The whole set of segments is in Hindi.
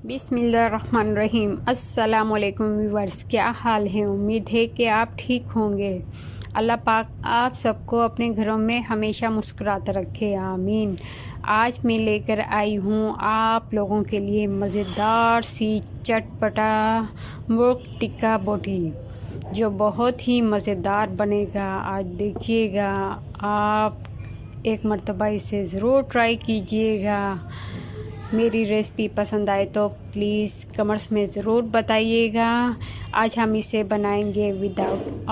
बिस्मिल्लाहिर्रहमानिर्रहीम। अस्सलामुअलैकुम व्यूअर्स, क्या हाल है। उम्मीद है कि आप ठीक होंगे। अल्लाह पाक आप सबको अपने घरों में हमेशा मुस्कुराते रखे, आमीन। आज मैं लेकर आई हूँ आप लोगों के लिए मज़ेदार सी चटपटा मुर्ग टिक्का बोटी, जो बहुत ही मज़ेदार बनेगा। आज देखिएगा, आप एक मर्तबा इसे ज़रूर ट्राई कीजिएगा। मेरी रेसिपी पसंद आए तो प्लीज़ कमेंट्स में ज़रूर बताइएगा। आज हम इसे बनाएंगे विदाउट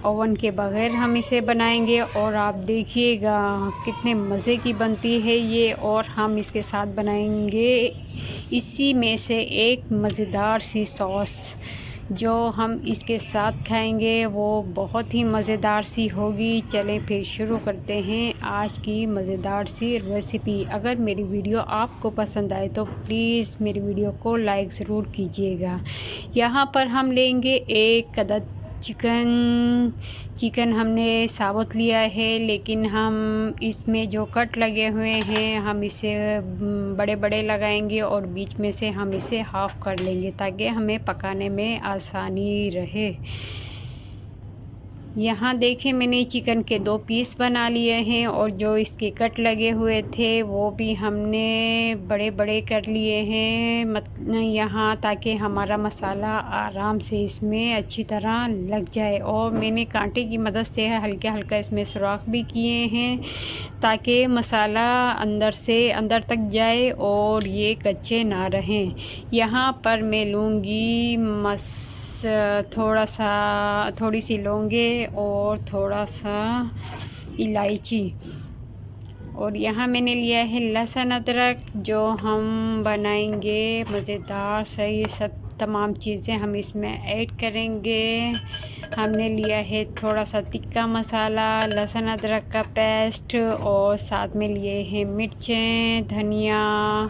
ओवन के बग़ैर हम इसे बनाएंगे, और आप देखिएगा कितने मज़े की बनती है ये। और हम इसके साथ बनाएंगे इसी में से एक मज़ेदार सी सॉस, जो हम इसके साथ खाएंगे वो बहुत ही मज़ेदार सी होगी। चलें फिर शुरू करते हैं आज की मज़ेदार सी रेसिपी। अगर मेरी वीडियो आपको पसंद आए तो प्लीज़ मेरी वीडियो को लाइक ज़रूर कीजिएगा। यहाँ पर हम लेंगे एक अदद चिकन हमने साबुत लिया है, लेकिन हम इसमें जो कट लगे हुए हैं हम इसे बड़े बड़े लगाएंगे और बीच में से हम इसे हाफ़ कर लेंगे ताकि हमें पकाने में आसानी रहे। यहाँ देखें, मैंने चिकन के 2 पीस बना लिए हैं, और जो इसके कट लगे हुए थे वो भी हमने बड़े बड़े कर लिए हैं यहाँ, ताकि हमारा मसाला आराम से इसमें अच्छी तरह लग जाए। और मैंने कांटे की मदद से हल्का हल्का इसमें सुराख भी किए हैं ताकि मसाला अंदर से अंदर तक जाए और ये कच्चे ना रहें। यहाँ पर मैं लूँगी थोड़ी सी लौंगे और थोड़ा सा इलायची, और यहाँ मैंने लिया है लहसुन अदरक, जो हम बनाएंगे मज़ेदार सा। ये सब तमाम चीज़ें हम इसमें ऐड करेंगे। हमने लिया है थोड़ा सा तिक्का मसाला, लहसुन अदरक का पेस्ट, और साथ में लिए हैं मिर्चें, धनिया,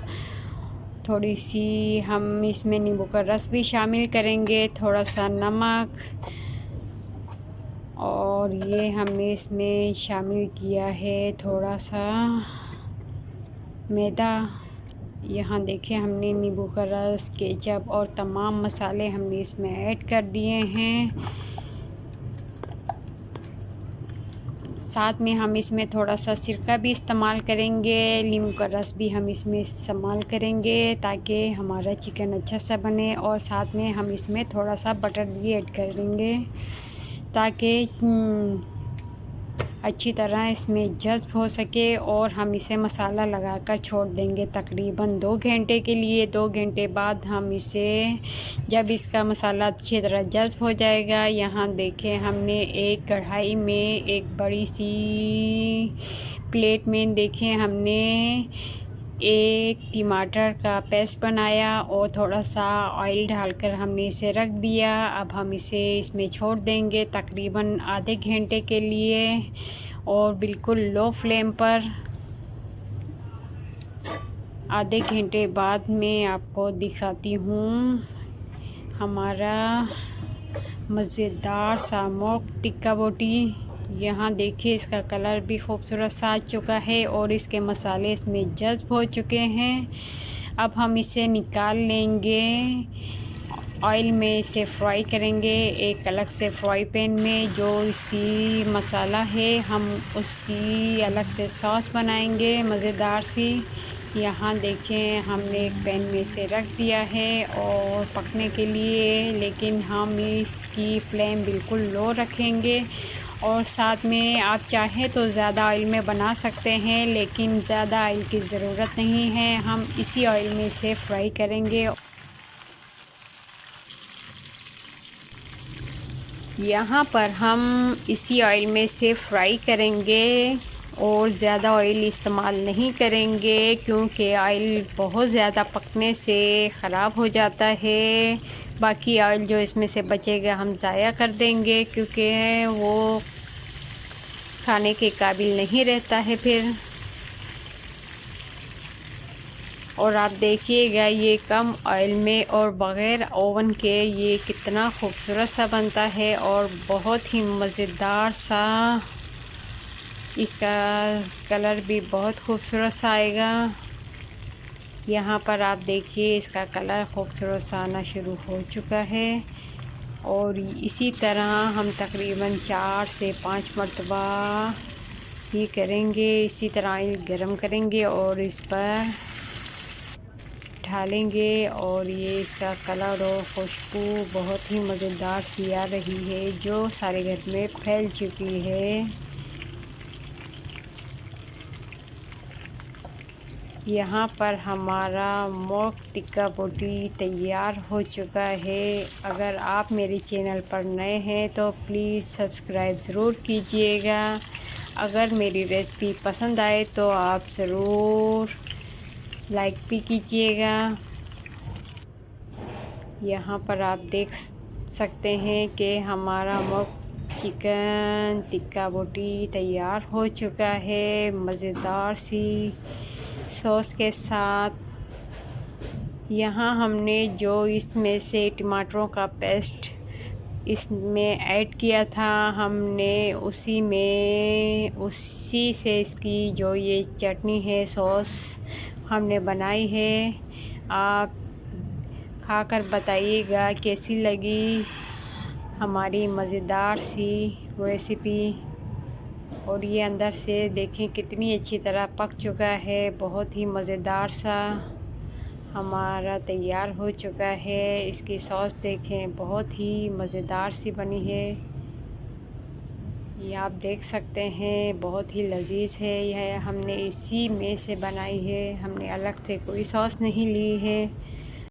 थोड़ी सी हम इसमें नींबू का रस भी शामिल करेंगे, थोड़ा सा नमक, और ये हमने इसमें शामिल किया है थोड़ा सा मैदा। यहाँ देखें, हमने नींबू का रस, केचप और तमाम मसाले हमने इसमें ऐड कर दिए हैं। साथ में हम इसमें थोड़ा सा सिरका भी इस्तेमाल करेंगे, नींबू का रस भी हम इसमें इस्तेमाल करेंगे ताकि हमारा चिकन अच्छा सा बने। और साथ में हम इसमें थोड़ा सा बटर भी ऐड करेंगे ताकि अच्छी तरह इसमें जज़्ब हो सके। और हम इसे मसाला लगाकर छोड़ देंगे तकरीबन 2 घंटे के लिए। 2 घंटे बाद हम इसे, जब इसका मसाला अच्छी तरह जज़्ब हो जाएगा, यहाँ देखें हमने एक कढ़ाई में एक बड़ी सी प्लेट में देखें हमने एक टमाटर का पेस्ट बनाया और थोड़ा सा ऑयल डालकर हमने इसे रख दिया। अब हम इसे इसमें छोड़ देंगे तकरीबन आधे घंटे के लिए, और बिल्कुल लो फ्लेम पर। आधे घंटे बाद मैं आपको दिखाती हूँ हमारा मज़ेदार सा मुर्ग टिक्का बोटी। यहाँ देखिए, इसका कलर भी खूबसूरत सा आ चुका है और इसके मसाले इसमें जज़्ब हो चुके हैं। अब हम इसे निकाल लेंगे, ऑयल में इसे फ्राई करेंगे एक अलग से फ्राई पैन में। जो इसकी मसाला है हम उसकी अलग से सॉस बनाएंगे मज़ेदार सी। यहाँ देखें, हमने एक पैन में इसे रख दिया है और पकने के लिए, लेकिन हम इसकी फ्लेम बिल्कुल लो रखेंगे। और साथ में आप चाहें तो ज़्यादा ऑयल में बना सकते हैं, लेकिन ज़्यादा ऑयल की ज़रूरत नहीं है। हम इसी ऑयल में इसे फ्राई करेंगे। यहाँ पर हम इसी ऑयल में से फ्राई करेंगे और ज़्यादा ऑयल इस्तेमाल नहीं करेंगे, क्योंकि ऑयल बहुत ज़्यादा पकने से ख़राब हो जाता है। बाकी ऑयल जो इसमें से बचेगा हम ज़ाया कर देंगे, क्योंकि वो खाने के काबिल नहीं रहता है फिर। और आप देखिएगा, ये कम ऑयल में और बग़ैर ओवन के ये कितना खूबसूरत सा बनता है और बहुत ही मज़ेदार सा। इसका कलर भी बहुत खूबसूरत सा आएगा। यहाँ पर आप देखिए इसका कलर खूबसूरत सा आना शुरू हो चुका है। और इसी तरह हम तकरीबन 4 से 5 मरतबा ये करेंगे, इसी तरह ये गरम करेंगे और इस पर ढालेंगे। और ये इसका कलर और खुशबू बहुत ही मज़ेदार सी आ रही है, जो सारे घर में फैल चुकी है। यहाँ पर हमारा मोर्क टिक्का बोटी तैयार हो चुका है। अगर आप मेरे चैनल पर नए हैं तो प्लीज़ सब्सक्राइब ज़रूर कीजिएगा। अगर मेरी रेसिपी पसंद आए तो आप ज़रूर लाइक भी कीजिएगा। यहाँ पर आप देख सकते हैं कि हमारा मोर्क चिकन टिक्का बोटी तैयार हो चुका है, मज़ेदार सी सॉस के साथ। यहाँ हमने जो इसमें से टमाटरों का पेस्ट इसमें ऐड किया था, हमने उसी से इसकी जो ये चटनी है, सॉस हमने बनाई है। आप खाकर बताइएगा कैसी लगी हमारी मज़ेदार सी रेसिपी। और ये अंदर से देखें कितनी अच्छी तरह पक चुका है, बहुत ही मज़ेदार सा हमारा तैयार हो चुका है। इसकी सॉस देखें बहुत ही मज़ेदार सी बनी है, ये आप देख सकते हैं, बहुत ही लजीज है। यह हमने इसी में से बनाई है, हमने अलग से कोई सॉस नहीं ली है।